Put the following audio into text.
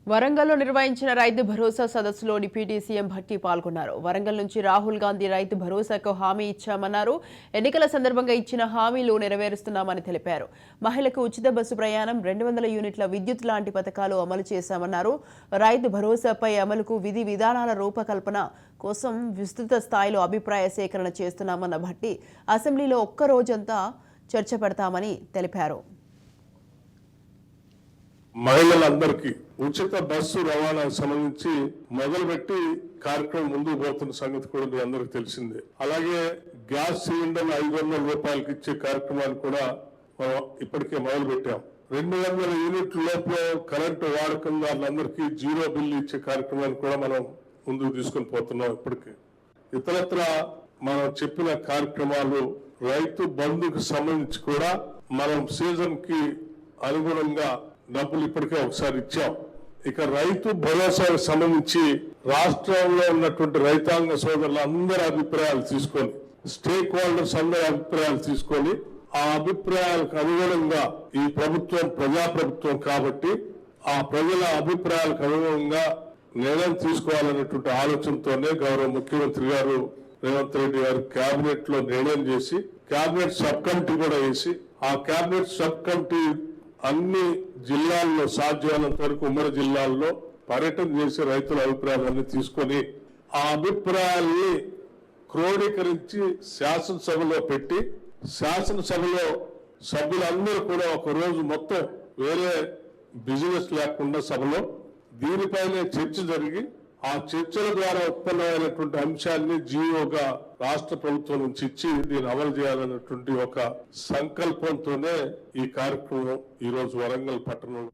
వరంగల్లో నిర్వహించిన రైతు భరోసా సదస్సులో డిప్యూటీ సీఎం భట్టి పాల్గొన్నారు. వరంగల్ నుంచి రాహుల్ గాంధీ రైతు భరోసాకు హామీ ఇచ్చామన్నారు. ఎన్నికల సందర్భంగా ఇచ్చిన హామీలు నెరవేరుస్తున్నామని తెలిపారు. మహిళలకు ఉచిత బస్సు ప్రయాణం, 200 యూనిట్ల విద్యుత్ లాంటి పథకాలు అమలు చేశామన్నారు. రైతు భరోసాపై అమలుకు విధి విధానాల రూపకల్పన కోసం విస్తృత స్థాయిలో అభిప్రాయ సేకరణ చేస్తున్నామన్న భట్టి అసెంబ్లీలో ఒక్క రోజంతా చర్చ పెడతామని తెలిపారు. మహిళలందరికీ ఉచిత బస్సు రవాణాకు సంబంధించి మొదలుపెట్టి కార్యక్రమం ముందుకు పోతున్న సంగతి కూడా మీ అందరికి తెలిసిందే. అలాగే గ్యాస్ సిలిండర్ 500 రూపాయలకి ఇచ్చే కార్యక్రమాన్ని కూడా ఇప్పటికే మొదలు పెట్టాం. 200 యూనిట్ల లోపల కరెంటు వాడకం వాళ్ళందరికీ జీరో బిల్లు ఇచ్చే కార్యక్రమాన్ని కూడా మనం ముందుకు తీసుకొని పోతున్నాం. ఇప్పటికే ఇతరత్ర మనం చెప్పిన కార్యక్రమాలు, రైతు బంధుకు సంబంధించి కూడా మనం సీజన్ కి అనుగుణంగా డబ్బులు ఇప్పటికే ఒకసారి ఇచ్చాం. ఇక రైతు భరోసాకు సంబంధించి రాష్ట్రంలో ఉన్నటువంటి రైతాంగ సోదరుల అందరి అభిప్రాయాలు తీసుకొని, స్టేక్ హోల్డర్స్ అందరి అభిప్రాయాలు తీసుకొని, ఆ అభిప్రాయాలకు అనుగుణంగా ఈ ప్రభుత్వం ప్రజాప్రభుత్వం కాబట్టి ఆ ప్రజల అభిప్రాయాలకు అనుగుణంగా నిర్ణయం తీసుకోవాలనేటువంటి ఆలోచనతోనే గౌరవ ముఖ్యమంత్రి గారు రేవంత్ రెడ్డి గారు కేబినెట్ లో నిర్ణయం చేసి కేబినెట్ సబ్ కమిటీ కూడా వేసి, ఆ కేబినెట్ సబ్ కమిటీ అన్ని జిల్లాల్లో సాధ్యమైనంత వరకు ఉమ్మడి జిల్లాల్లో పర్యటన చేసి రైతుల అభిప్రాయాలన్నీ తీసుకొని ఆ అభిప్రాయాల్ని క్రోడీకరించి శాసనసభలో పెట్టి, శాసనసభలో సభ్యులందరూ కూడా ఒక రోజు మొత్తం వేరే బిజినెస్ లేకుండా సభలో దీనిపైనే చర్చ జరిగి, ఆ చర్చల ద్వారా ఉత్పన్నమైనటువంటి అంశాన్ని జీవోగా రాష్ట్ర ప్రభుత్వం నుంచి ఇచ్చి దీన్ని అమలు చేయాలన్నటువంటి ఒక సంకల్పంతోనే ఈ కార్యక్రమం ఈ రోజు వరంగల్ పట్టణంలో